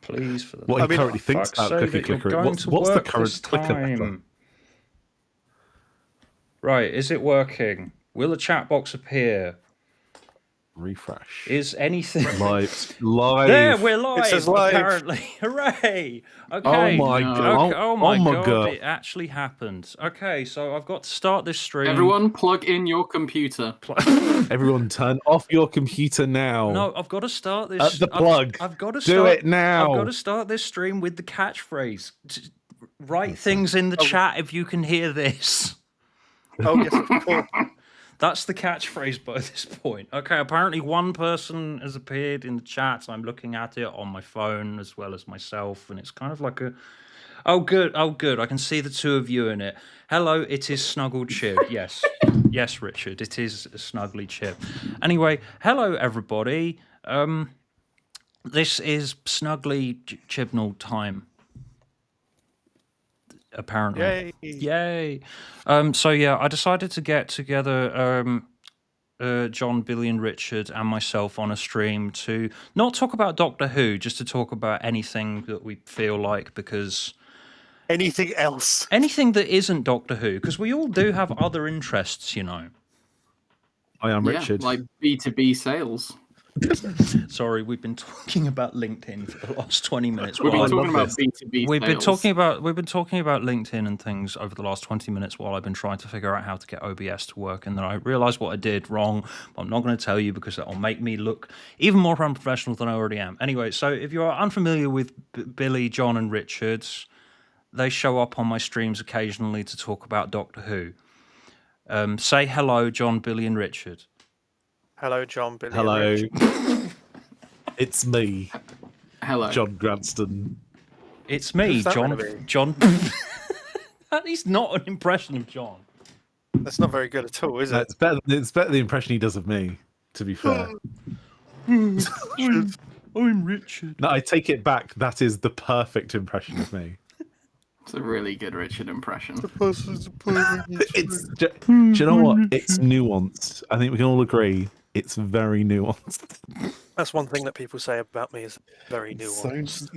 Please, for the What he currently thinks about cookie clickery. What's the current clicker method? Right, is it working? Will a chat box appear? Refresh. Is anything live? There, we're live. It says live. Apparently, hooray! Okay. Oh my god! Okay. Oh my god! It actually happened. Okay, so I've got to start this stream. Everyone, plug in your computer. Everyone, turn off your computer now. No, I've got to start this. At the plug. I've got to do it now. I've got to start this stream with the catchphrase. Write things in the chat if you can hear this. Oh yes, of course. That's the catchphrase by this point. Okay, apparently one person has appeared in the chat. I'm looking at it on my phone as well as myself, and it's kind of like a... Oh, good. I can see the two of you in it. Hello, it is Snuggled Chib. Yes. Yes, Richard, it is Snuggly Chib. Anyway, hello, everybody. This is Snuggly Chibnall time. Apparently. Yay. So yeah, I decided to get together John, Billy and Richard and myself on a stream to not talk about Doctor Who, just to talk about anything that we feel like, because anything else, anything that isn't Doctor Who, because we all do have other interests, you know. I am Richard. Like B2B sales. Sorry, we've been talking about LinkedIn for the last 20 minutes. We've been talking about B2B We've been sales. talking about LinkedIn and things over the last 20 minutes while I've been trying to figure out how to get OBS to work, and then I realized what I did wrong. But I'm not going to tell you because that'll make me look even more unprofessional than I already am. Anyway, so if you are unfamiliar with Billy, John, and Richard, they show up on my streams occasionally to talk about Doctor Who. Say hello, John, Billy, and Richard. Hello, John, Billy. Hello. It's me. Hello. John Granston. It's me, John. That is not an impression of John. That's not very good at all, is it? It's better than the impression he does of me, to be fair. I'm Richard. No, I take it back. That is the perfect impression of me. It's a really good Richard impression. Do you know what? It's nuanced. I think we can all agree it's very nuanced. That's one thing that people say about me is very nuanced.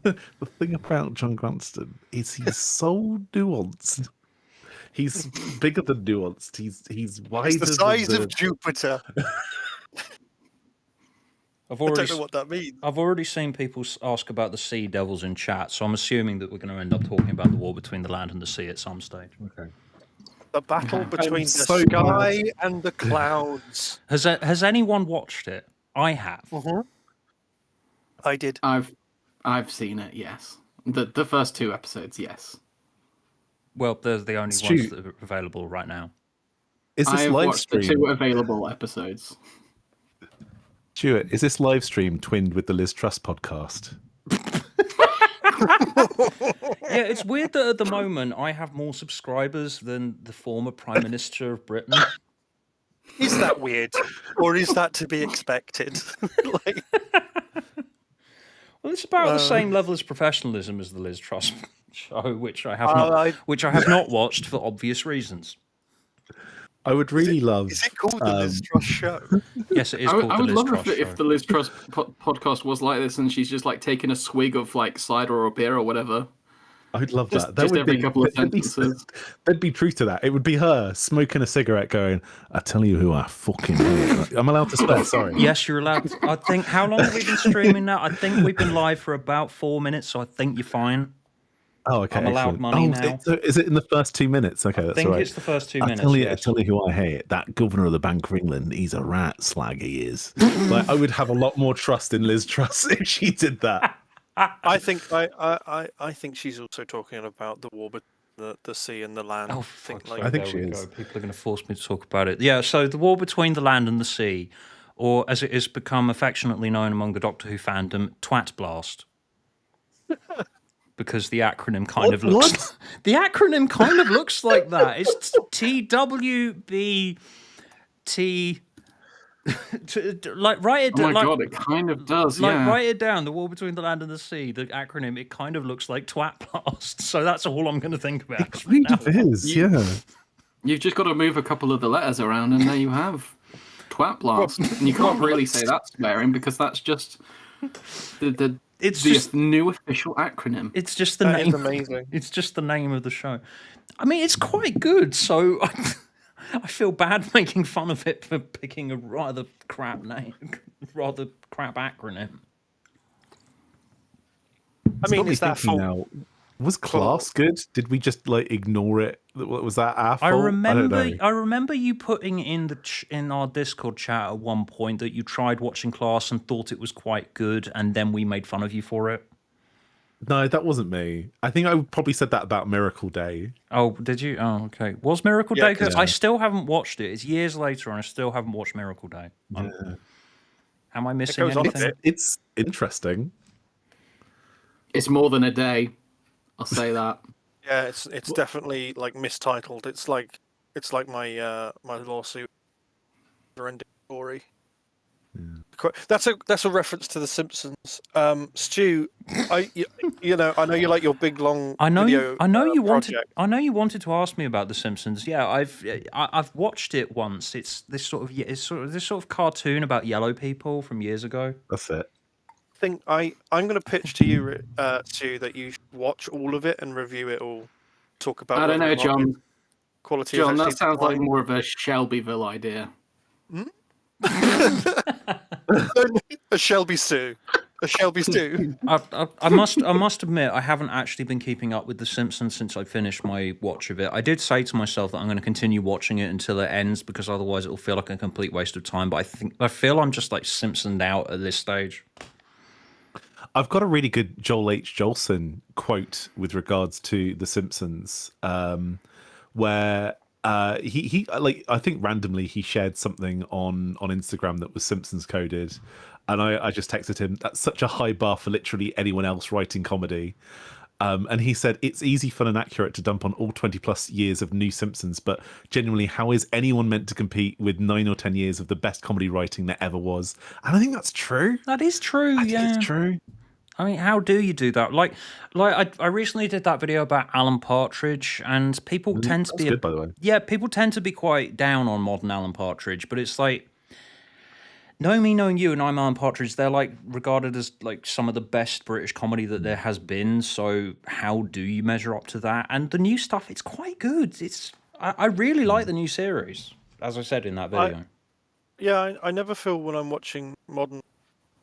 The thing about John Granston is he's so nuanced. He's bigger than nuanced. He's wider. It's the size of Jupiter. I don't know what that means. I've already seen people ask about the Sea Devils in chat, so I'm assuming that we're going to end up talking about the war between the land and the sea at some stage. Okay. The battle between the sky and the clouds. Has anyone watched it? I have. I did. I've seen it. Yes, the first two episodes. Yes. Well, they're the only ones that are available right now. Is this I've live watched stream? the two available episodes. Stuart, is this live stream twinned with the Liz Truss podcast? Yeah, it's weird that at the moment I have more subscribers than the former Prime Minister of Britain. Is that weird? Or is that to be expected? Well, it's about the same level of professionalism as the Liz Truss show, which I have not watched for obvious reasons. I would really love. Is it called the Liz Truss show? Yes, it is called the Liz Truss show. I would love if the Liz Truss podcast was like this, and she's just like taking a swig of like cider or beer or whatever. I'd love that. Just every couple of sentences. There'd be truth to that. It would be her smoking a cigarette, going, "I tell you who I fucking hate." I'm allowed to swear. Sorry. Yes, you're allowed. I think. How long have we been streaming now? I think we've been live for about 4 minutes, so I think you're fine. Oh, okay. I'm allowed money now. Is it in the first 2 minutes? Okay, that's I think all right. it's the first 2 minutes. I tell you who I hate. That governor of the Bank of England, he's a rat slag, he is. Like, I would have a lot more trust in Liz Truss if she did that. I think she's also talking about the war between the sea and the land. Oh, I think she is. People are going to force me to talk about it. Yeah, so the war between the land and the sea, or as it has become affectionately known among the Doctor Who fandom, Twat Blast. Because the acronym kind of looks like that. It's TWBT. Like write it down. Oh my god, it kind of does. Like yeah. write it down. The war between the land and the sea. The acronym. It kind of looks like Twat Blast. So that's all I'm going to think about. It is. Yeah. You've just got to move a couple of the letters around, and there you have Twat Blast. And you can't really say that's swearing because that's just the It's The just new official acronym. it's just the That is name. amazing. It's just the name of the show. I mean, it's quite good. So I feel bad making fun of it for picking a rather crap name, rather crap acronym. I mean, is that thinking fault? now? Was class good? Did we just like ignore it? Was that our fault? I don't know. remember you putting in in our Discord chat at one point that you tried watching Class and thought it was quite good, and then we made fun of you for it. No, that wasn't me. I think I probably said that about Miracle Day. Oh, did you? Oh, okay. Was Miracle Yeah, Day good? 'cause- I still haven't watched it. It's years later, and I still haven't watched Miracle Day. Yeah. Am I missing goes on a anything? bit. It's interesting. It's more than a day. I'll say that. Yeah, it's definitely like mistitled. It's like my my lawsuit ending story. That's a reference to the Simpsons. Stu, I know you like your big long video. I know you project. wanted to ask me about The Simpsons. Yeah, I've watched it once. It's this sort of cartoon about yellow people from years ago. That's it. I'm going to pitch to you, Stu, that you should watch all of it and review it all. Talk about. I don't know, whether or not John. Quality. John, is that actually sounds like declining. more of a Shelbyville idea. A Shelby Stew. A Shelby Stew. I must admit, I haven't actually been keeping up with The Simpsons since I finished my watch of it. I did say to myself that I'm going to continue watching it until it ends because otherwise it will feel like a complete waste of time. But I feel I'm just like Simpsoned out at this stage. I've got a really good Joel H. Jolson quote with regards to The Simpsons, where he like I think randomly he shared something on Instagram that was Simpsons coded, and I just texted him, "That's such a high bar for literally anyone else writing comedy." And he said, "It's easy, fun, and accurate to dump on all 20 plus years of new Simpsons, but genuinely, how is anyone meant to compete with 9 or 10 years of the best comedy writing there ever was?" And I think that's true. That is true. I think it's true. I mean, how do you do that? Like I recently did that video about Alan Partridge, and people tend to That's be good, by the way. yeah, people tend to be quite down on modern Alan Partridge, but it's like knowing me, knowing you, and I'm Alan Partridge, they're like regarded as like some of the best British comedy that there has been. So how do you measure up to that? And the new stuff, it's quite good. I really like the new series, as I said in that video. I never feel when I'm watching modern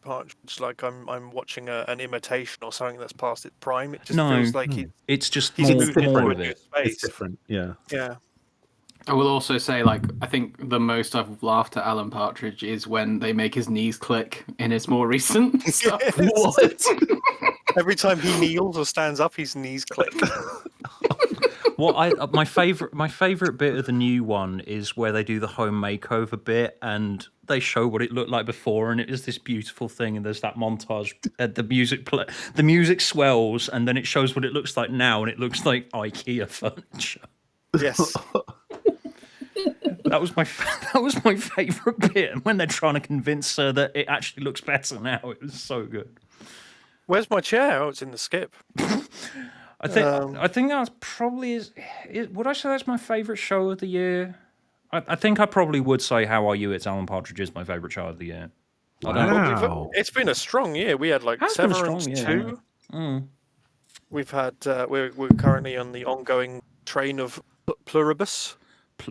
Partridge like I'm watching an imitation or something that's past its prime. It just feels like it's just he's moved into more a of new it. space. It's different, yeah. Yeah. I will also say, like, I think the most I've laughed at Alan Partridge is when they make his knees click in his more recent stuff. What? Every time he kneels or stands up, his knees click. Well, my favorite bit of the new one is where they do the home makeover bit and they show what it looked like before, and it is this beautiful thing. And there's that montage. The music swells, and then it shows what it looks like now, and it looks like IKEA furniture. Yes. That was my favorite bit. And when they're trying to convince her that it actually looks better now, it was so good. Where's my chair? Oh, it's in the skip. I think that's probably would I say that's my favorite show of the year? I think I probably would say How Are You? It's Alan Partridge is my favorite show of the year. Wow. It's been a strong year. We had like Has been a Severance strong year, 2. Mm. We've had we're currently on the ongoing train of Pluribus.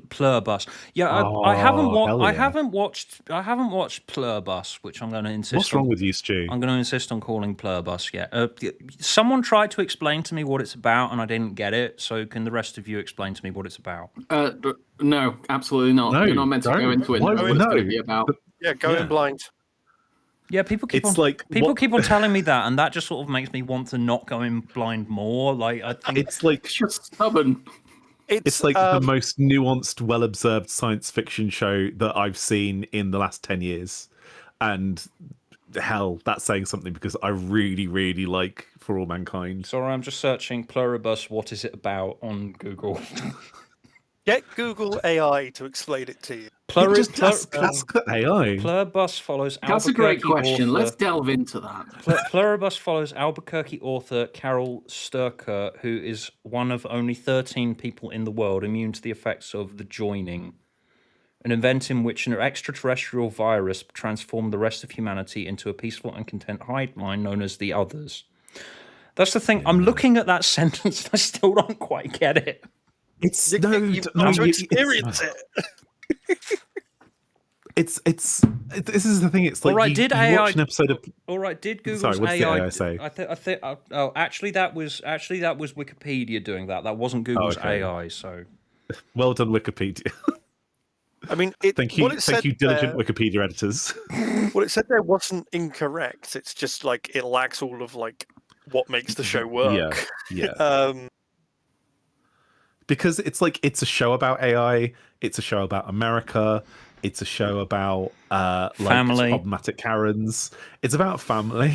Pluribus. Yeah, Oh, I haven't hell yeah. I haven't watched Pluribus, which I'm going to insist. What's wrong with you, Stu? I'm going to insist on calling Pluribus. Yeah, someone tried to explain to me what it's about, and I didn't get it. So, can the rest of you explain to me what it's about? No, absolutely not. No, You're not meant to go don't. into it. Why- Knowing what it's no. going to be about. Yeah, going blind. Yeah, people keep It's on like keep on telling me that, and that just sort of makes me want to not go in blind more. Like I think It's like It's just stubborn. it's like the most nuanced, well-observed science fiction show that I've seen in the last 10 years. And hell, that's saying something because I really, really like For All Mankind. Sorry, I'm just searching Pluribus. What is it about on Google? Get Google AI to explain it to you. Just ask the AI. Pluribus follows That's a great Albuquerque question. author- Let's delve into that. Pluribus follows Albuquerque author Carol Sturcker, who is one of only 13 people in the world immune to the effects of the joining. an event in which an extraterrestrial virus transformed the rest of humanity into a peaceful and content hive-mind known as the Others. That's the thing. I'm looking at that sentence and I still don't quite get it. It's You've got to experience it. This is the thing. It's like All right, you watch an episode of. All right, did Google's Sorry, what did the AI AI say? I think. Oh, actually, that was Wikipedia doing that. That wasn't Google's okay. AI. So, Well done, Wikipedia. I mean, Thank you, diligent Wikipedia editors. What it said there wasn't incorrect. It's just like it lacks all of like what makes the show work. Yeah. Because it's like it's a show about AI. It's a show about America. It's a show about family, problematic Karens. It's about family.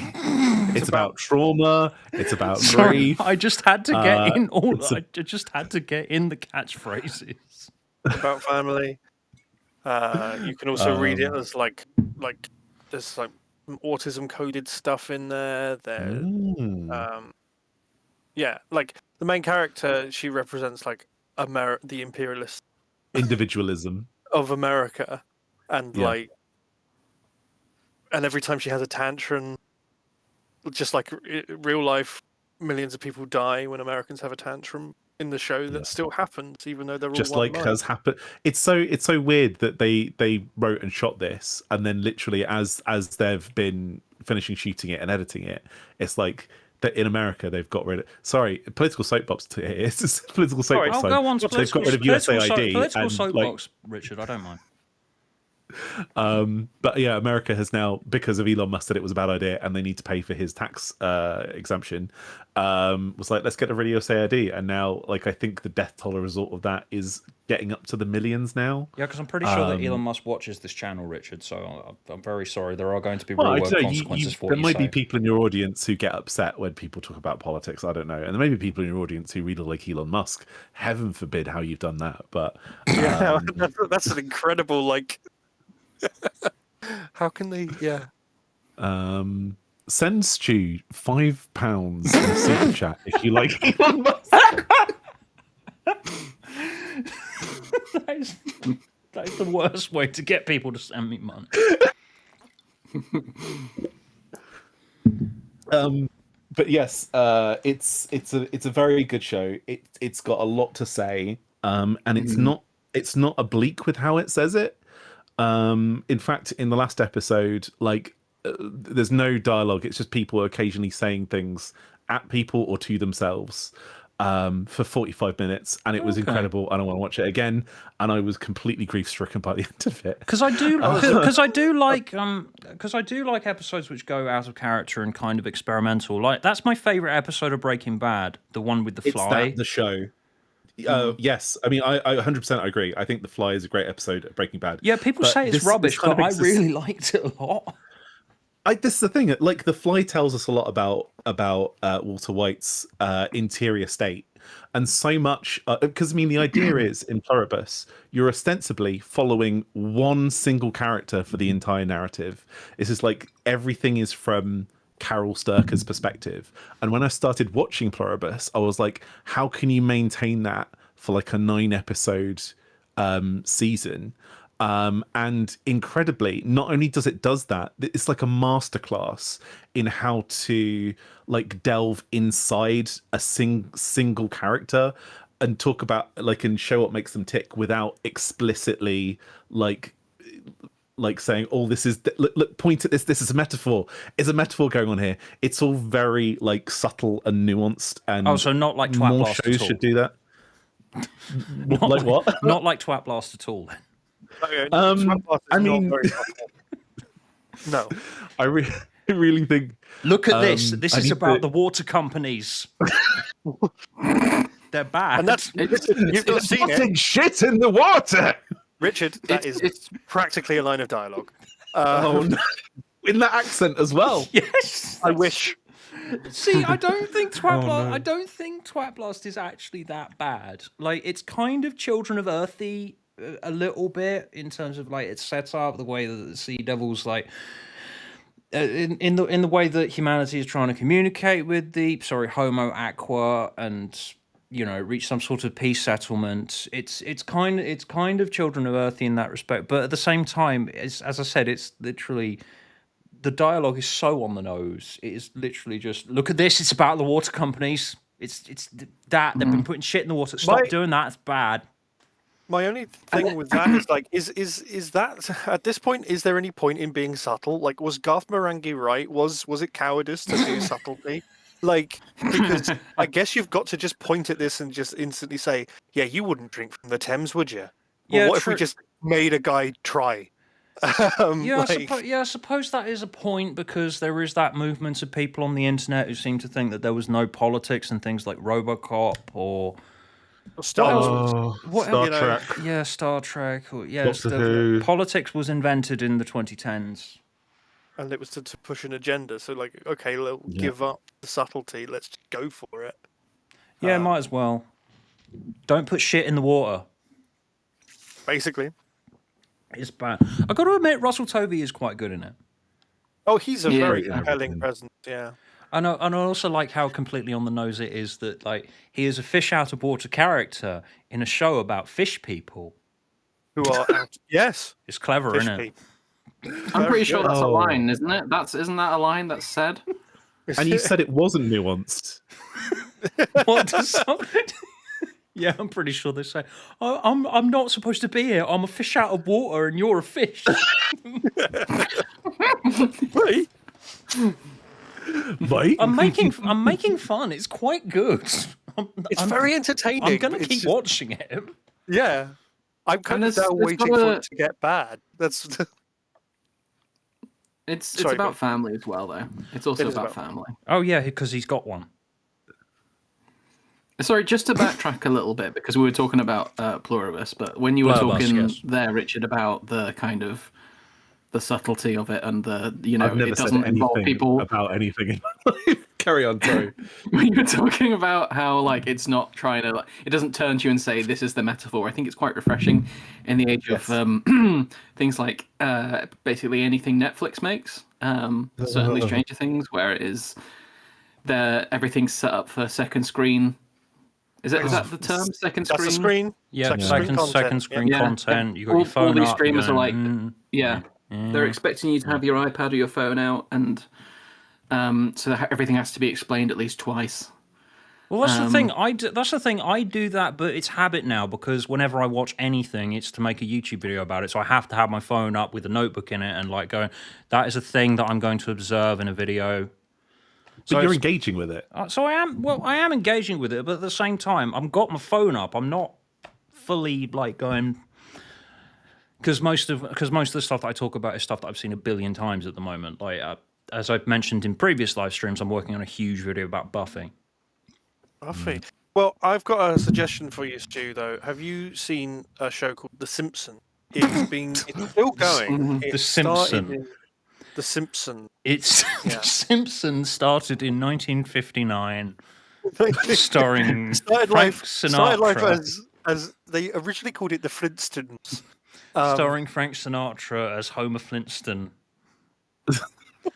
It's about trauma. It's about grief. I just had to get in all. I just had to get in the catchphrases. About family. You can also read it as like there's like autism coded stuff in there. There, yeah, like the main character, she represents like the imperialist individualism of America, and like, and every time she has a tantrum, just like real life, millions of people die when Americans have a tantrum. In the show, that still happens, even though they're just all like has happened. It's so weird that they wrote and shot this, and then literally as they've been finishing shooting it and editing it, it's like that in America they've got rid of. Sorry, political soapbox. It's just political soapbox. I'll go on to they've got rid of USAID. Political soapbox, Richard. I don't mind. But yeah, America has now, because of Elon Musk said it was a bad idea and they need to pay for his tax exemption, was like, let's get rid of USAID. And now, like, I think the death toll result of that is getting up to the millions now. Yeah, because I'm pretty sure that Elon Musk watches this channel, Richard. So I'm very sorry. There are going to be real world consequences for you. There might be people in your audience who get upset when people talk about politics. I don't know. And there may be people in your audience who really like Elon Musk. Heaven forbid how you've done that. But yeah, that's an incredible like. How can they? Yeah. Send Stu £5 in the super chat if you like Elon Musk. That is the worst way to get people to send me money. But yes, it's a very good show. It's got a lot to say, and it's not oblique with how it says it. In fact, in the last episode, like there's no dialogue. It's just people occasionally saying things at people or to themselves for 45 minutes, and it was incredible. And I want to watch it again. And I was completely grief stricken by the end of it because I do like episodes which go out of character and kind of experimental. Like that's my favorite episode of Breaking Bad, the one with the fly. The show. Yes, I mean, I 100% agree. I think The Fly is a great episode of Breaking Bad. Yeah, people say it's rubbish, but I really liked it a lot. This is the thing. Like, The Fly tells us a lot about Walter White's interior state, and so much because I mean, the idea is in Pluribus, you're ostensibly following one single character for the entire narrative. It's just like everything is from Carol Sturker's perspective. And when I started watching Pluribus, I was like, how can you maintain that for like a 9-episode season? And incredibly, not only does that, it's like a masterclass in how to like delve inside a single character and talk about like and show what makes them tick without explicitly like saying, oh, this is look, point at this is a metaphor. There's a metaphor going on here. It's all very like subtle and nuanced, and so not like Twat more Blast shows at all. should do that. Not like what? Not like Twat Blast at all. Then. Okay, I mean, no, I really think. Look at this. This is about the water companies. They're bad. And that's you've not seen it. Shit in the water. Richard, it's practically a line of dialogue. Oh, no. In that accent as well. Yes, I wish. See, I don't think Twat Blast. No. I don't think Twat Blast is actually that bad. Like, it's kind of Children of Earthy a little bit in terms of like its setup, the way that the Sea Devils like. In the way that humanity is trying to communicate with the Homo Aqua, and reach some sort of peace settlement. It's kind of Children of Earthy in that respect, but at the same time, as I said, it's literally the dialogue is so on the nose. It is literally just look at this. It's about the water companies. It's that they've been putting shit in the water. Stop doing that. It's bad. My only thing with that is like, is that at this point, is there any point in being subtle? Like, was Garth Marenghi right? Was it cowardice to do subtlety? Like, because I guess you've got to just point at this and just instantly say, yeah, you wouldn't drink from the Thames, would you? Well, Yeah, what if we true. just made a guy try? I suppose that is a point, because there is that movement of people on the internet who seem to think that there was no politics and things like RoboCop or Star Trek. Yeah, Star Trek. Or, Doctor Who. Politics was invented in the 2010s. And it was to push an agenda. So, like, okay, give up the subtlety. Let's just go for it. Yeah, might as well. Don't put shit in the water. Basically. It's bad. I got to admit, Russell Tovey is quite good in it. Oh, he's a very Yeah. compelling presence. Yeah. And I also like how completely on the nose it is that, like, he is a fish out of water character in a show about fish people. Who are yes. It's clever, Fish isn't it? people. I'm pretty sure that's a Oh. line, isn't it? Isn't that a line that's said? And you said it wasn't nuanced. What does some... Yeah, I'm pretty sure they say, oh, I'm not supposed to be here. I'm a fish out of water, and you're a fish. Right. Right? I'm making fun. It's quite good. It's very entertaining. I'm gonna but it's keep just- watching it. Yeah. I'm kind of it's now waiting got for a- it to get bad. That's It's Sorry, about go. family as well, though. It's also It is about about- family. Oh yeah, because he's got one. Sorry, just to backtrack a little bit, because we were talking about Pluribus, but when you were Pluribus, talking yes. there, Richard, about the kind of the subtlety of it and the, I've never it said doesn't involve anything people. about anything in my life. Carry on, sorry. When you were talking about how, like, it's not trying to, like, it doesn't turn to you and say, this is the metaphor. I think it's quite refreshing in the age of things like basically anything Netflix makes. Certainly Stranger Things, where it is everything's set up for second screen. Is that the term? Second screen? That's the screen. Yeah, Second second content. screen Yeah. content. You got all, your phone all these up, streamers you're are like, going, yeah, they're expecting you to have your iPad or your phone out, and so that everything has to be explained at least twice. Well, that's the thing. That's the thing. I do that, but it's habit now, because whenever I watch anything, it's to make a YouTube video about it. So I have to have my phone up with a notebook in it and like going, that is a thing that I'm going to observe in a video. But you're engaging with it. So I am. Well, I am engaging with it, but at the same time, I've got my phone up. I'm not fully like going, because most of the stuff that I talk about is stuff that I've seen a billion times at the moment. Like as I've mentioned in previous live streams, I'm working on a huge video about Buffy. Buffy. Well, I've got a suggestion for you, Stu. Though, have you seen a show called The Simpsons? It's still going. It The started Simpson. in The Simpsons. It's Yeah. The Simpsons started in 1959, starring Started Frank life Sinatra. as they originally called it The Flintstones. Starring Frank Sinatra as Homer Flintstone. Do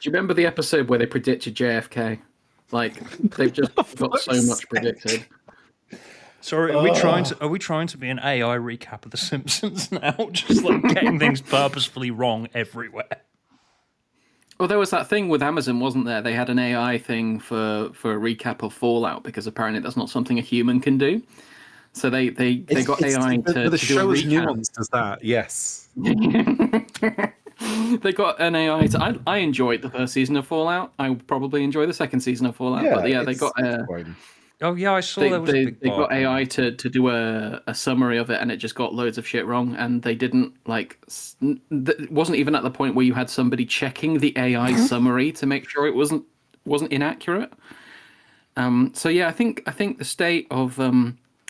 you remember the episode where they predicted JFK? Like, they've just got so much predicted. Sorry, are we trying to be an AI recap of The Simpsons now? Just like getting things purposefully wrong everywhere. Well, there was that thing with Amazon, wasn't there? They had an AI thing for a recap of Fallout, because apparently that's not something a human can do. So they got AI to the do a show is recap. nuanced as that, yes. They got an AI to. I enjoyed the first season of Fallout. I would probably enjoy the second season of Fallout. But yeah, they got Oh yeah, I saw they there was a big got part. AI to do a summary of it, and it just got loads of shit wrong. And they didn't like. It wasn't even at the point where you had somebody checking the AI summary to make sure it wasn't inaccurate. So yeah, I think the state of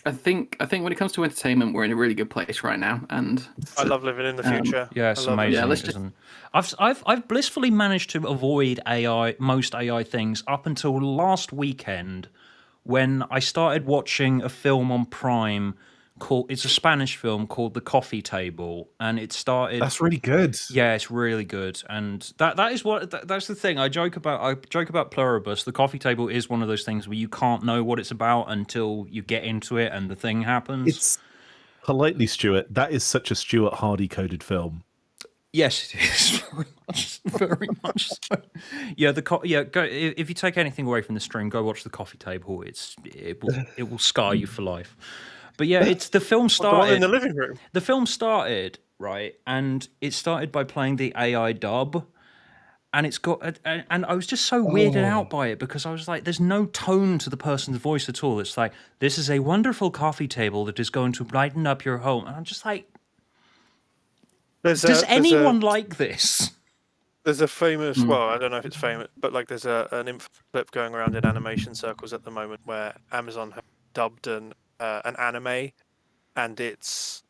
I think when it comes to entertainment, we're in a really good place right now, and I love living in the future. Yeah, it's I love it. amazing. Yeah, let's just- isn't it? I've blissfully managed to avoid most AI things up until last weekend, when I started watching a film on Prime called. It's a Spanish film called The Coffee Table, and it started. That's really good. Yeah, it's really good, and that is that's the thing I joke about. I joke about Pluribus. The Coffee Table is one of those things where you can't know what it's about until you get into it and the thing happens. It's politely, Stuart. That is such a Stuart Hardy coded film. Yes, it is very much so. Yeah, go if you take anything away from the stream, go watch The Coffee Table. It will scar you for life. But yeah, it's the film started in the living room. The film started right, and it started by playing the AI dub, and it's got and I was just so weirded out by it because I was like, there's no tone to the person's voice at all. It's like, this is a wonderful coffee table that is going to brighten up your home, and I'm just like, does anyone like this? There's a famous, well, I don't know if it's famous, but like there's an info clip going around in animation circles at the moment where Amazon have dubbed an anime, and it's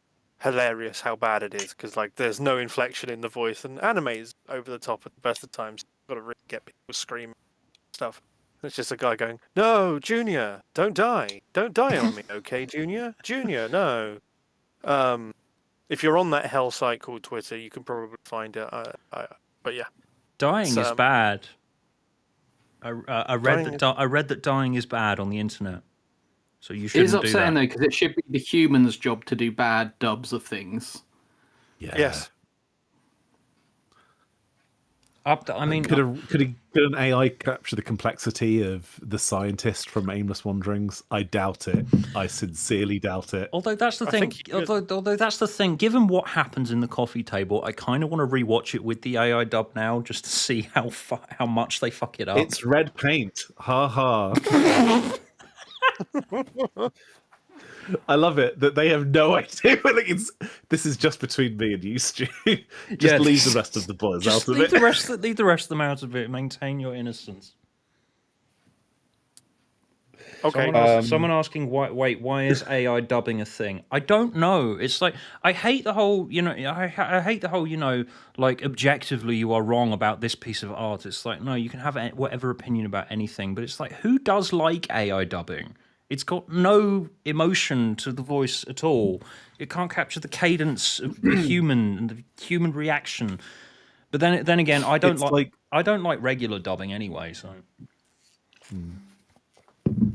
hilarious how bad it is because like there's no inflection in the voice, and anime is over the top at the best of times. You've got to really get people screaming and stuff. It's just a guy going, "No, Junior, don't die on me, okay, Junior, no." If you're on that hell site called Twitter, you can probably find it. But yeah, dying is bad. I read that dying is bad on the internet, so you shouldn't do that. It is upsetting though because it should be the human's job to do bad dubs of things. Yeah. Yes. I mean, could an AI capture the complexity of the scientist from Aimless Wanderings? I doubt it. I sincerely doubt it. Although that's the thing. Although that's the thing. Given what happens in The Coffee Table, I kind of want to rewatch it with the AI dub now, just to see how much they fuck it up. It's red paint. Ha ha. I love it that they have no idea. Like this is just between me and you, Stu. Just leave the rest of the boys out of it. Leave the rest of them out of it. Maintain your innocence. Okay. Someone asking why is AI dubbing a thing? I don't know. It's like I hate the whole, I hate the whole, like objectively you are wrong about this piece of art. It's like, no, you can have whatever opinion about anything, but it's like, who does like AI dubbing? It's got no emotion to the voice at all. It can't capture the cadence of the human and the human reaction. But then again, I don't like regular dubbing anyway. So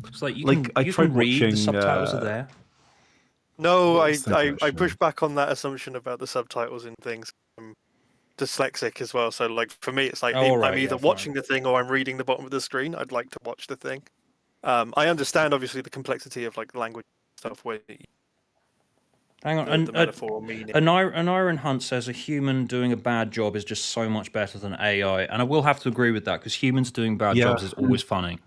it's like you can read the subtitles are there. No, I push back on that assumption about the subtitles in things. I'm dyslexic as well, so like for me, it's like I'm either watching the thing or I'm reading the bottom of the screen. I'd like to watch the thing. I understand, obviously, the complexity of like language stuff where. Hang on, the metaphor or meaning. An Iron Hunt says a human doing a bad job is just so much better than AI, and I will have to agree with that because humans doing bad jobs is always funny.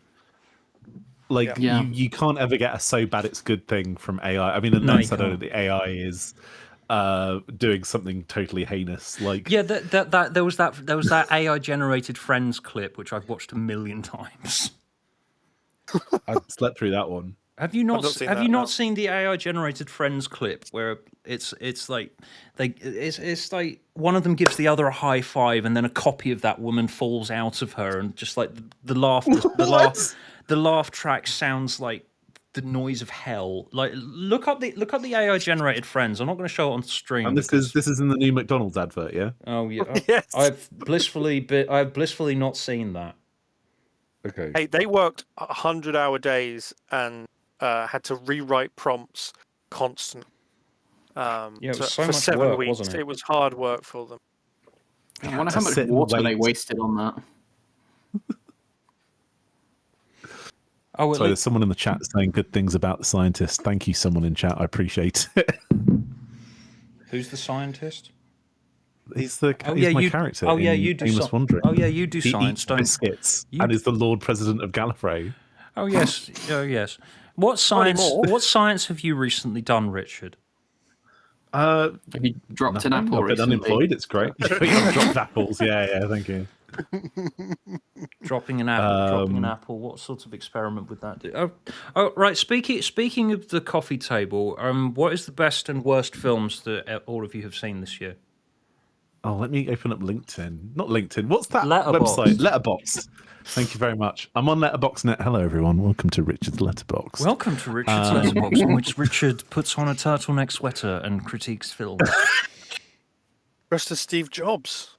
Like you can't ever get a so bad it's good thing from AI. I mean, unless I don't know the AI is doing something totally heinous. Like there was that AI generated Friends clip which I've watched 1,000,000 times. I slept through that one. Have you not seen the AI generated Friends clip where it's like it's like one of them gives the other a high five and then a copy of that woman falls out of her and just like the laugh track sounds like the noise of hell. Like look up the AI generated Friends. I'm not going to show it on stream. And this is in the new McDonald's advert, yeah. Oh yeah. Yes. I've blissfully not seen that. Okay. Hey, they worked 100-hour days and had to rewrite prompts constantly. It was so for much 7 work, weeks. wasn't it? It was hard work for them. I wonder how much water they wasted on that. So there's someone in the chat saying good things about the scientist. Thank you, someone in chat. I appreciate it. Who's the scientist? He's my character. Oh yeah, you do. Aimless Wandering. Oh yeah, you do he science. Eats biscuits and is the Lord President of Gallifrey. Oh yes, oh yes. What science have you recently done, Richard? Have you dropped an apple I've been recently? unemployed. It's great. I've dropped apples. Yeah. Thank you. Dropping an apple. What sort of experiment would that do? Oh, right. Speaking of the coffee table, what is the best and worst films that all of you have seen this year? Oh, let me open up LinkedIn. Not LinkedIn. What's that Letterboxd. website? Letterboxd. Thank you very much. I'm on Letterboxd.net. Hello, everyone. Welcome to Richard's Letterboxd. Welcome to Richard's Letterboxd, in which Richard puts on a turtleneck sweater and critiques films. Rest of Steve Jobs.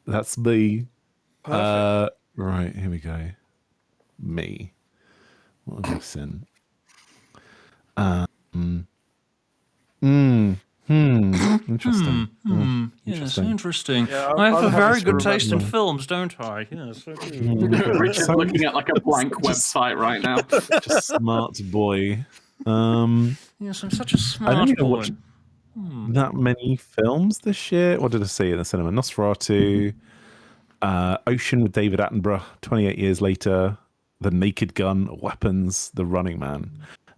That's me. Perfect. Right, here we go. Me. What have I seen? Interesting. Yes, interesting. Yeah, I have I'm a very happy good to taste in remember. films, don't I? Yes, I do. Richard's So- looking at like a blank just- website right now. Just smart boy. Yes, I'm such a I smart don't even boy. watch that many films this year. What did I see in the cinema? Nosferatu, Ocean with David Attenborough, 28 years later, The Naked Gun, Weapons, The Running Man.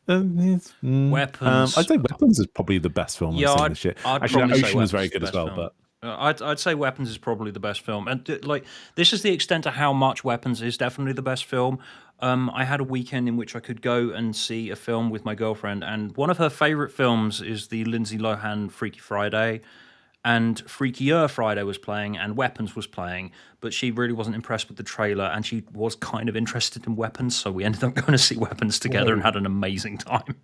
Weapons. I'd say Weapons is probably the best film I've seen this year. I'd Actually, probably say Ocean was Weapons very is the good as best well, film. but I'd say Weapons is probably the best film, and like this is the extent to how much Weapons is definitely the best film. I had a weekend in which I could go and see a film with my girlfriend, and one of her favorite films is the Lindsay Lohan Freaky Friday, and Freakier Friday was playing, and Weapons was playing, but she really wasn't impressed with the trailer, and she was kind of interested in Weapons, so we ended up going to see Weapons together and had an amazing time.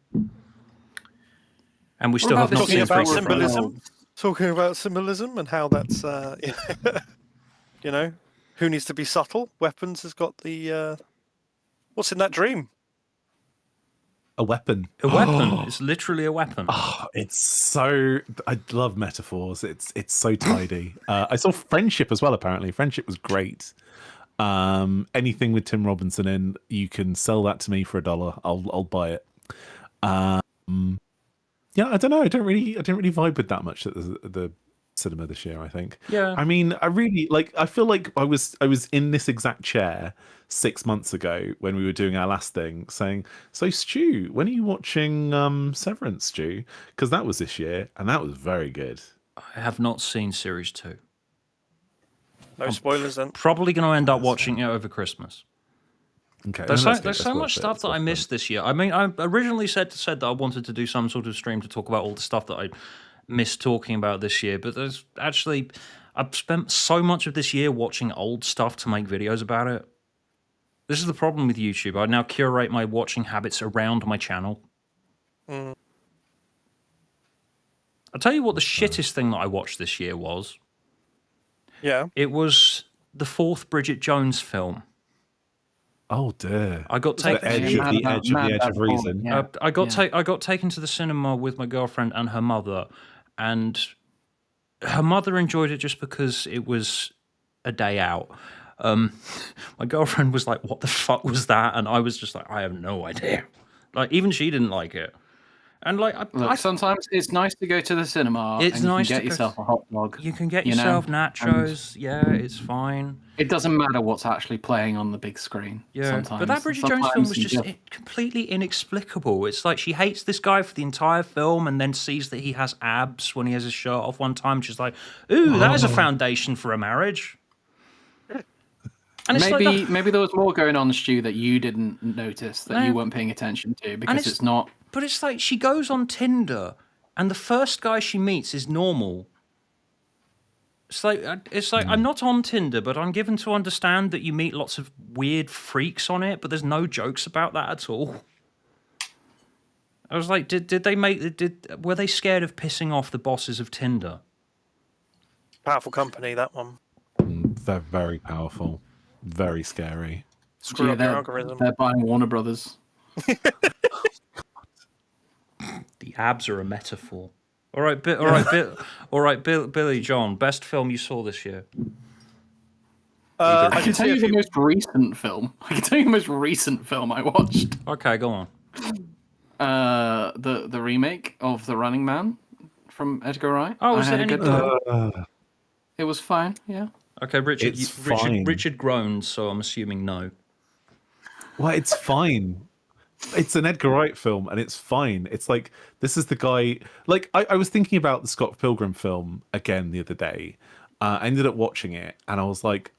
And we still have about not this seen Talking about Freaky Friday. symbolism. Talking about symbolism and how that's, you know, who needs to be subtle. Weapons has got the, what's in that dream? a weapon. A weapon. It's literally a weapon. Oh, it's so. I love metaphors. It's so tidy. I saw Friendship as well. Apparently, Friendship was great. Anything with Tim Robinson in, you can sell that to me for $1. I'll buy it. Yeah, I don't know. I didn't really vibe with that much at the cinema this year. I think. Yeah. I mean, I really like. I feel like I was in this exact chair 6 months ago when we were doing our last thing, saying, "So, Stu, when are you watching Severance, Stu? Because that was this year, and that was very good." I have not seen Series 2. No spoilers then. Probably going to end up watching it over Christmas. Okay, There's no, so, there's so much stuff that I missed this year. I mean, I originally said that I wanted to do some sort of stream to talk about all the stuff that I missed talking about this year, but there's actually I've spent so much of this year watching old stuff to make videos about it. This is the problem with YouTube. I now curate my watching habits around my channel. I'll tell you what the shittest thing that I watched this year was. Yeah. It was the fourth Bridget Jones film. Oh dear! I got The taken. edge of reason. Yeah. I got taken to the cinema with my girlfriend and her mother, and her mother enjoyed it just because it was a day out. My girlfriend was like, "What the fuck was that?" And I was just like, "I have no idea." Like even she didn't like it, and like Look, sometimes it's nice to go to the cinema. It's and you nice can to get go- yourself a hot dog. you can get you know, yourself nachos. Yeah, it's fine. It doesn't matter what's actually playing on the big screen. Yeah, sometimes. but that Bridget Jones film Sometimes was you just completely inexplicable. It's like she hates this guy for the entire film and then sees that he has abs when he has his shirt off one time. She's like, ooh, that is a foundation for a marriage. And it's like that. maybe there was more going on, Stu, that you didn't notice, that you weren't paying attention to, because it's not. But it's like she goes on Tinder and the first guy she meets is normal. It's like I'm not on Tinder, but I'm given to understand that you meet lots of weird freaks on it, but there's no jokes about that at all. I was like, were they scared of pissing off the bosses of Tinder? Powerful company, that one. They're very powerful, very scary. Screw up the they're, algorithm. they're buying Warner Brothers. The abs are a metaphor. All right, Billy John, best film you saw this year? I I can can tell see a you the few. most recent film. I can tell you the most recent film I watched. Okay, go on. The remake of The Running Man from Edgar Wright. Oh, was I it had a any good good? time. It was fine. Yeah. Okay, Richard. It's fine. Richard groans, so I'm assuming no. Well, it's fine. It's an Edgar Wright film, and it's fine. It's like, this is the guy. Like, I was thinking about the Scott Pilgrim film again the other day. I ended up watching it, and I was like,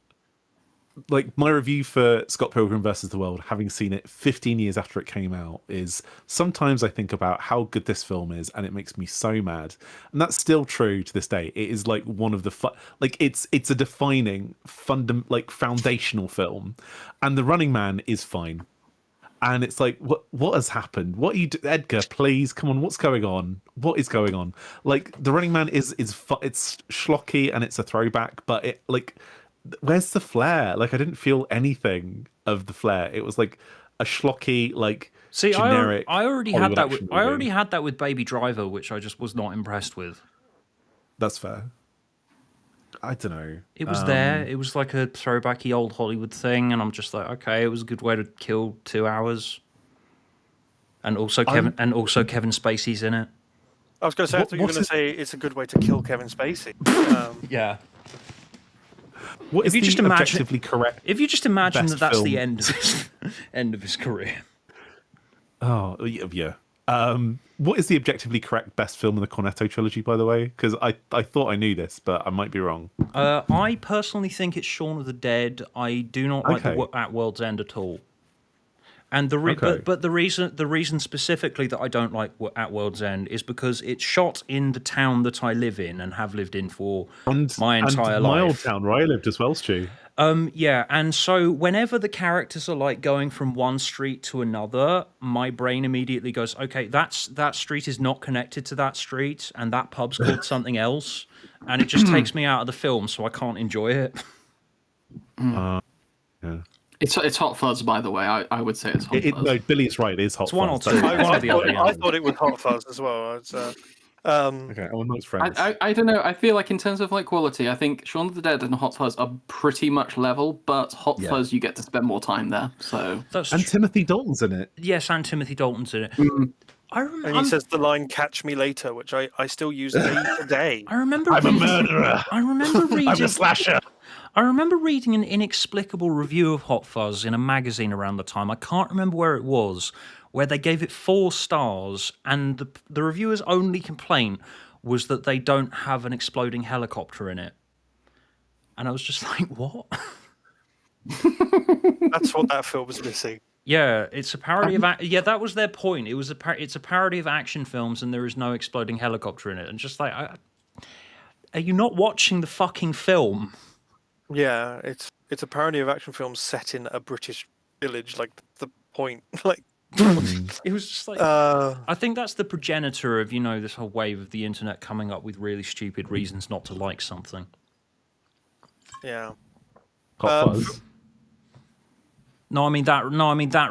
like my review for Scott Pilgrim versus the World, having seen it 15 years after it came out, is sometimes I think about how good this film is, and it makes me so mad. And that's still true to this day. It is like one of the like it's a defining foundational film, and The Running Man is fine. And it's like, what has happened? What are you do? Edgar, please, come on, what's going on? What is going on? Like, The Running Man it's schlocky and it's a throwback, but it like, where's the flair? Like, I didn't feel anything of the flair. It was like a schlocky, like, generic. I already Hollywood had that. action I movie. already had that with Baby Driver, which I just was not impressed with. That's fair. I don't know. It was there. It was like a throwbacky old Hollywood thing, and I'm just like, okay, it was a good way to kill 2 hours. And also Kevin Spacey's in it. I was going to say, I thought you were going to say it's a good way to kill Kevin Spacey. Yeah. What is If you the just imagine- objectively correct? If you just imagine Best that that's the film. end of his career. Oh yeah. What is the objectively correct best film in the Cornetto trilogy, by the way? Because I thought I knew this, but I might be wrong. I personally think it's Shaun of the Dead. I do not like Okay. At World's End at all. And Okay. but the reason specifically that I don't like At World's End is because it's shot in the town that I live in and have lived in for my entire and life. my old town where I lived as well, Stu. Yeah, and so whenever the characters are like going from one street to another, my brain immediately goes, okay, that street is not connected to that street, and that pub's called something else, and it just takes me out of the film, so I can't enjoy it. Yeah. It's Hot Fuzz, by the way. I would say it's Hot Fuzz. No, Billy's right. It is Hot It's one or Fuzz. two. Don't- One or the other, yeah. I thought it was Hot Fuzz as well. It's, Okay, I'm not friends. I don't know. I feel like in terms of like quality, I think Shaun of the Dead and Hot Fuzz are pretty much level, but Hot Yeah. Fuzz you get to spend more time there. So That's And true. Timothy Dalton's in it. Yes, and Timothy Dalton's in it. I and remember. he says the line "Catch me later," which I still use day to day. I remember. I'm a reading- murderer. I remember reading. I'm a slasher. I remember reading an inexplicable review of Hot Fuzz in a magazine around the time. I can't remember where it was, where they gave it 4 stars, and the reviewer's only complaint was that they don't have an exploding helicopter in it. And I was just like, what? That's what that film was missing. Yeah, it's a parody of... Yeah, that was their point. It's a parody of action films, and there is no exploding helicopter in it. And just like, are you not watching the fucking film? Yeah, it's a parody of action films set in a British village. Like the point, like It was just like... uh, I think that's the progenitor of, this whole wave of the internet coming up with really stupid reasons not to like something. yeah. Hot Fuzz. No, I mean that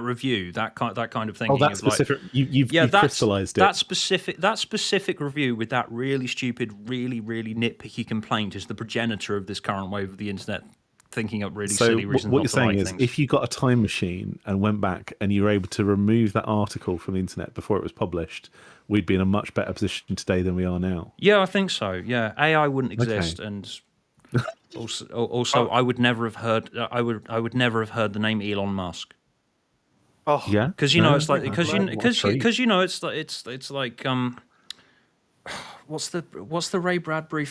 review, that kind of thing. Oh, that specific. You've crystallized it. That specific review with that really stupid, really, really nitpicky complaint is the progenitor of this current wave of the internet thinking up really So silly reasons what not you're to saying like is, things. if you got a time machine and went back and you were able to remove that article from the internet before it was published, we'd be in a much better position today than we are now. Yeah, I think so. Yeah, AI wouldn't exist, and also I would never have heard. I would never have heard the name Elon Musk. Oh, Yeah, Because it's like it's like what's the Ray Bradbury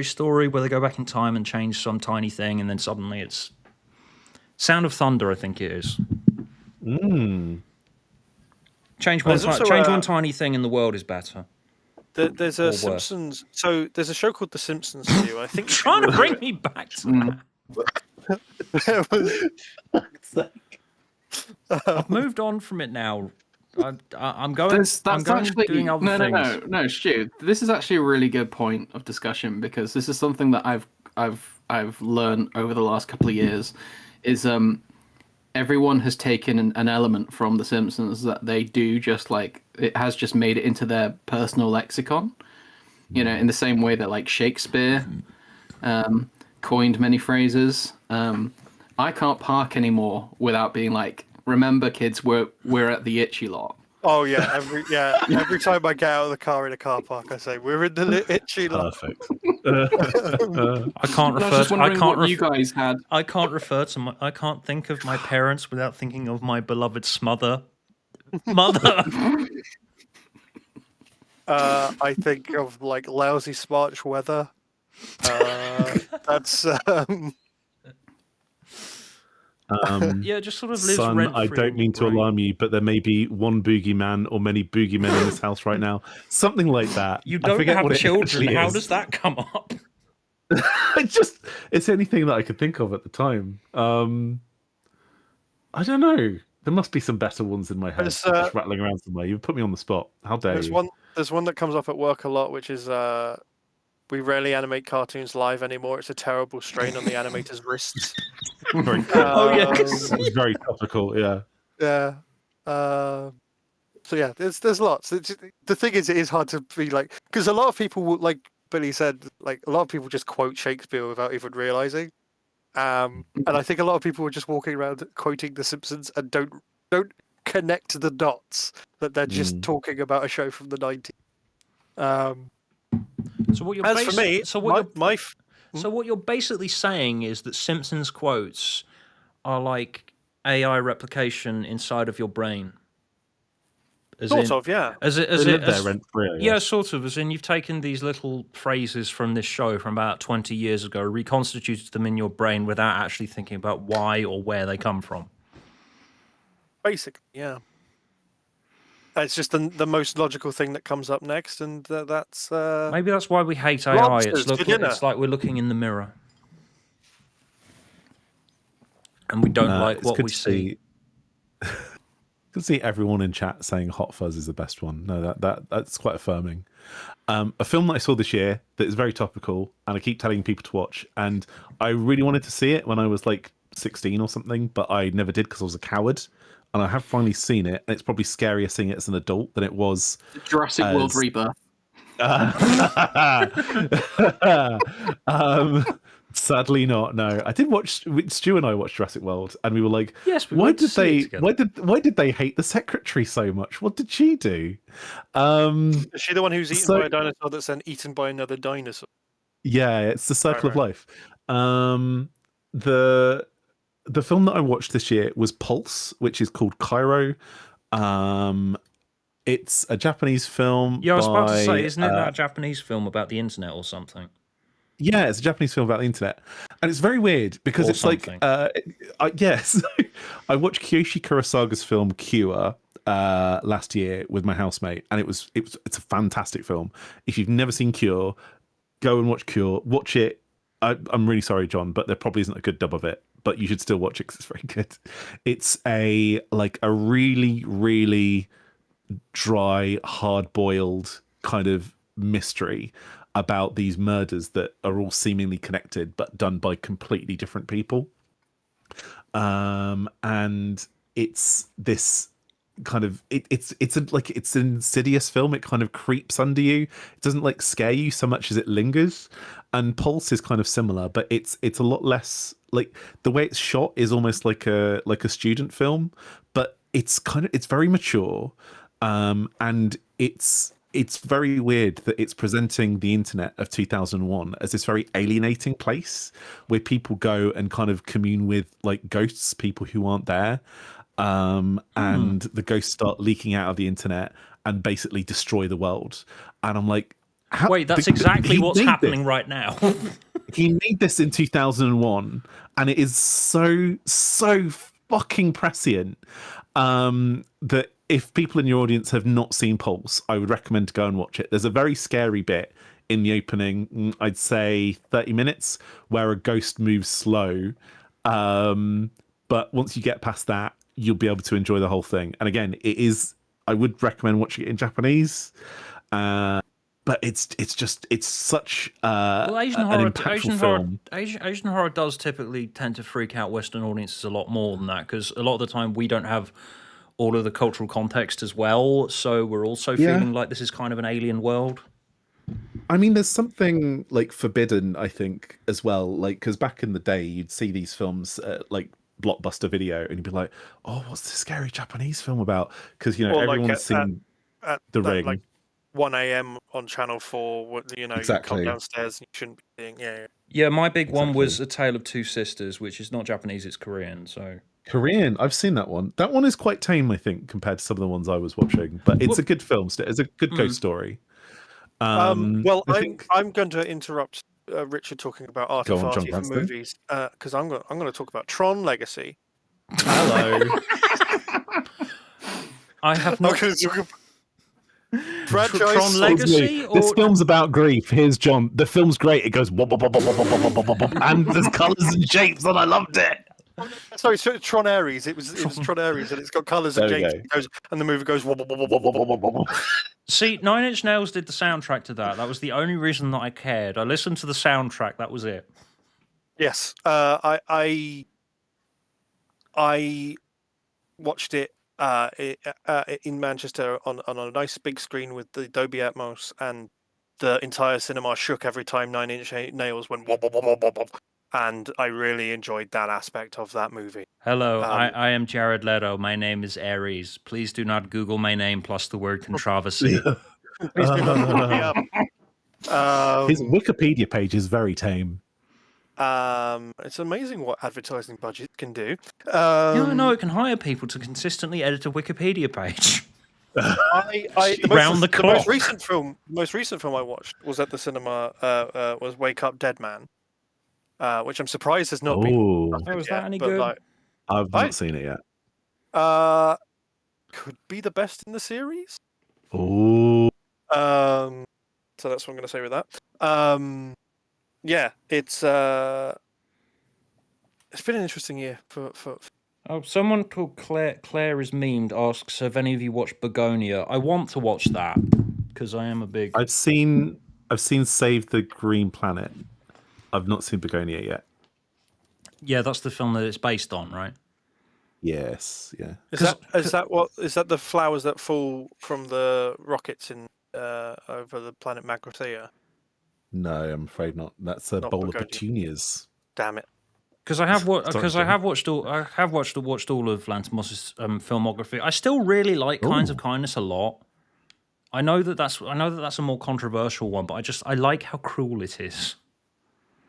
story where they go back in time and change some tiny thing and then suddenly it's Sound of Thunder, I think it is. Change There's also one tiny thing and the world is better. There's a worse. Simpsons. So there's a show called The Simpsons to you. I think you should Trying to review bring it. me back to that. I've moved on from it now. I'm going. that's I'm going actually doing other things. no, Stu. This is actually a really good point of discussion because this is something that I've learned over the last couple of years. Is everyone has taken an element from The Simpsons that they do just like it has just made it into their personal lexicon. In the same way that like Shakespeare coined many phrases. I can't park anymore without being like, remember kids, we're at the itchy lot. Oh yeah, every time I get out of the car in a car park, I say we're in the itchy lot. perfect. I can't I was refer. just wondering what ref- you guys had. I can't refer to. I can't think of my parents without thinking of my beloved smother. Mother. I think of like lousy March weather. That's Yeah, it just sort of lives Son, rent I free. don't mean to alarm you, but there may be one boogeyman or many boogeymen in this house right now. Something like that. You I don't forget have what it children. actually How is. does that come up? It's anything that I could think of at the time. I don't know. There must be some better ones in my head, There's, just rattling around somewhere. You put me on the spot. How dare There's you? one that comes up at work a lot, which is we rarely animate cartoons live anymore. It's a terrible strain on the animator's wrists. Very, Oh, yes. It's very topical. Yeah. Yeah. So yeah, there's lots. The thing is, it is hard to be like, because a lot of people will, like Billy said, like a lot of people just quote Shakespeare without even realizing. And I think a lot of people are just walking around quoting The Simpsons and don't connect the dots that they're just talking about a show from the 90s. So what you're As for me, so what my so what you're basically saying is that Simpsons quotes are like AI replication inside of your brain. sort of, yeah. As it, They as live it, there as, rent free. yeah, sort of. As in, you've taken these little phrases from this show from about 20 years ago, reconstituted them in your brain without actually thinking about why or where they come from. Basically, yeah. It's just the most logical thing that comes up next, and that's Maybe that's why we hate AI. lobsters for It's dinner. like we're looking in the mirror, and we don't like It's what good we to see. I can see everyone in chat saying Hot Fuzz is the best one. No, that's quite affirming. A film that I saw this year that is very topical, and I keep telling people to watch, and I really wanted to see it when I was like 16 or something, but I never did because I was a coward. And I have finally seen it, and it's probably scarier seeing it as an adult than it was. Jurassic World Rebirth. Sadly not. No, I did watch. Stu and I watched Jurassic World, and we were like, Yes, we why went to did see it they? together. Why did they hate the secretary so much? What did she do? Is she the one who's eaten so- by a dinosaur that's then eaten by another dinosaur? Yeah, it's the circle of Right. life. The film that I watched this year was Pulse, which is called Cairo. It's a Japanese film. Yeah, I was about to by, say, isn't it that Japanese film about the internet or something? Yeah, it's a Japanese film about the internet, and it's very weird because Or it's something. yes, I watched Kiyoshi Kurosaga's film Cure last year with my housemate, and it's a fantastic film. If you've never seen Cure, go and watch Cure. Watch it. I'm really sorry, John, but there probably isn't a good dub of it, but you should still watch it because it's very good. It's a really, really dry, hard-boiled kind of mystery about these murders that are all seemingly connected but done by completely different people. And it's this kind of it's an insidious film. It kind of creeps under you. It doesn't like scare you so much as it lingers. And Pulse is kind of similar, but it's a lot less, like the way it's shot is almost like a student film, but it's very mature. And it's very weird that it's presenting the internet of 2001 as this very alienating place where people go and kind of commune with like ghosts, people who aren't there. And the ghosts start leaking out of the internet and basically destroy the world. And I'm like, wait, that's exactly what's happening right now. He made this in 2001, and it is so fucking prescient that if people in your audience have not seen Pulse, I would recommend to go and watch it. There's a very scary bit in the opening, I'd say 30 minutes, where a ghost moves slow. But once you get past that, you'll be able to enjoy the whole thing. And again, I would recommend watching it in Japanese. But it's such Well, an impactful film. Asian horror does typically tend to freak out Western audiences a lot more than that, because a lot of the time we don't have all of the cultural context as well, so we're also feeling like this is kind of an alien world. I mean, there's something like forbidden, I think, as well. Like, because back in the day, you'd see these films like Blockbuster Video, and you'd be like, "Oh, what's this scary Japanese film about?" Because everyone's seen The Ring. Like 1 a.m. on Channel 4, you Exactly. come downstairs and you shouldn't be seeing. Yeah. Yeah, my big one was A Tale of Two Sisters, which is not Japanese, it's Korean. So Korean, I've seen that one. That one is quite tame, I think, compared to some of the ones I was watching. But it's a good film. It's a good ghost story. I'm going to interrupt Richard talking about arty-farty for movies because I'm going to talk about Tron Legacy, Hello. I have not. Franchise Tron Legacy, This or film's about grief. Here's John. The film's great. It goes wop, wop, wop, wop, wop, wop, wop, wop, wop, and there's colours and shapes, and I loved it. Sorry, Tron Ares. It was Tron Ares, and it's got colours and There we shapes. go. It goes, and the movie goes. Wop, wop, wop, wop, wop, wop, wop, wop. see, Nine Inch Nails did the soundtrack to that. That was the only reason that I cared. I listened to the soundtrack. That was it. Yes, I watched it in Manchester on a nice big screen with the Dolby Atmos, and the entire cinema shook every time Nine Inch Nails went wop, wop, wop, wop, wop, wop. And I really enjoyed that aspect of that movie. Hello, I am Jared Leto. My name is Ares. Please do not Google my name plus the word controversy. Please do not look me up. His Wikipedia page is very tame. It's amazing what advertising budget can do. Yeah, I know it can hire people to consistently edit a Wikipedia page. The clock. most recent film I watched was at the cinema. Was Wake Up Dead Man, which I'm surprised has not been. Oh, Was yet, that any but, good? like, I've not seen it yet. could be the best in the series. Oh, So that's what I'm going to say with that. Yeah, it's been an interesting year for Oh, someone called Claire is memed asks, have any of you watched Begonia? I want to watch that because I am a big. I've seen Save the Green Planet. I've not seen Begonia yet. Yeah, that's the film that it's based on, right? Yes, yeah. Is that the flowers that fall from the rockets in over the planet Magrathea? No, I'm afraid not. That's a Not bowl Begonia. of petunias. Damn it! Because I have watched all of Lanthimos's filmography. I still really like Kinds of Kindness a lot. I know that that's a more controversial one, but I like how cruel it is.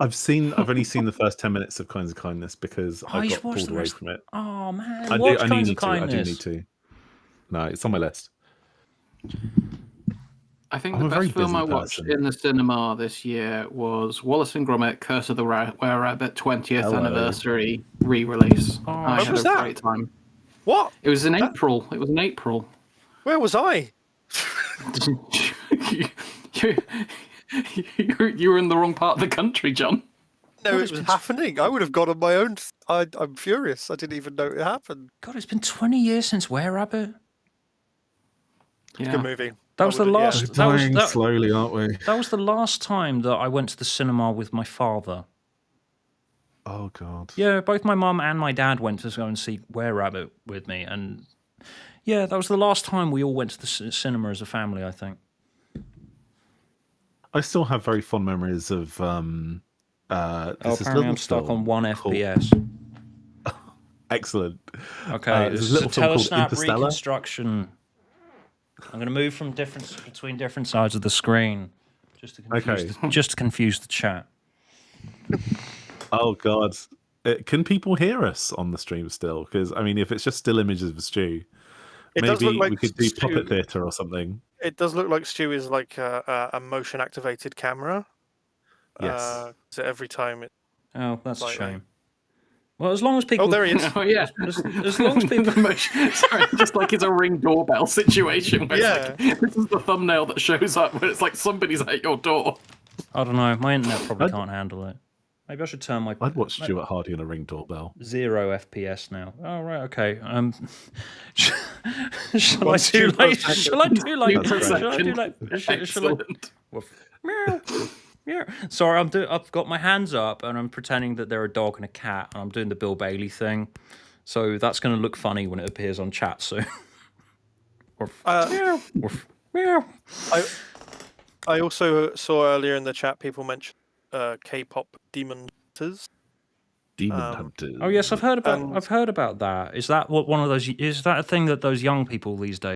I've only seen the first 10 minutes of Kinds of Kindness because I got pulled away from it. Oh man, I watch do Kinds need of Kindness. to. I do need to. No, it's on my list. I think I'm the a very best film busy I watched person. in the cinema this year was Wallace and Gromit: Curse of the Were-Rabbit 20th Hello. anniversary re-release. I when had was a that? great time. What? It was in April. It was in April. Where was I? you were in the wrong part of the country, John. No, it was happening. I would have gone on my own. I'm furious. I didn't even know it happened. God, it's been 20 years since Were-Rabbit. Yeah. Good movie. That was the last. That was that, slowly, aren't we? that was the last time that I went to the cinema with my father. Oh God. Yeah, both my mum and my dad went to go and see Were-Rabbit with me, and yeah, that was the last time we all went to the cinema as a family. I think. I still have very fond memories of. Apparently, I'm stuck on 1 FPS. Excellent. Okay, there's this a is a little film called telesnap Interstellar. reconstruction. I'm going to move from between different sides of the screen, just to confuse the chat. Oh God. Can people hear us on the stream still? Because I mean, if it's just still images of Stu, It does maybe look like we could do Stu- puppet theatre or something. It does look like Stu is like a motion activated camera. Yes. So every time it. Oh, that's a Slightly. shame. Well, as long as people. Oh, there he is. Oh yeah. As long as people. Sorry, just like it's a Ring doorbell situation. Where Yeah. it's like, this is the thumbnail that shows up where it's like somebody's at your door. I don't know. My internet probably can't handle it. Maybe I should turn my. I'd watch Stuart Hardy on a Ring doorbell. 0 FPS now. Oh right, okay. Shall I do like? Shall I do like? Shall I do like? Shall I? Meow. Yeah. Sorry, I've got my hands up and I'm pretending that they're a dog and a cat, and I'm doing the Bill Bailey thing. So that's going to look funny when it appears on chat soon. Meow. Meow. I also saw earlier in the chat people mention K-pop Demon Hunters. Demon Hunters. Oh yes, I've heard about that. Is that what one of those? Is that a thing that those young people these days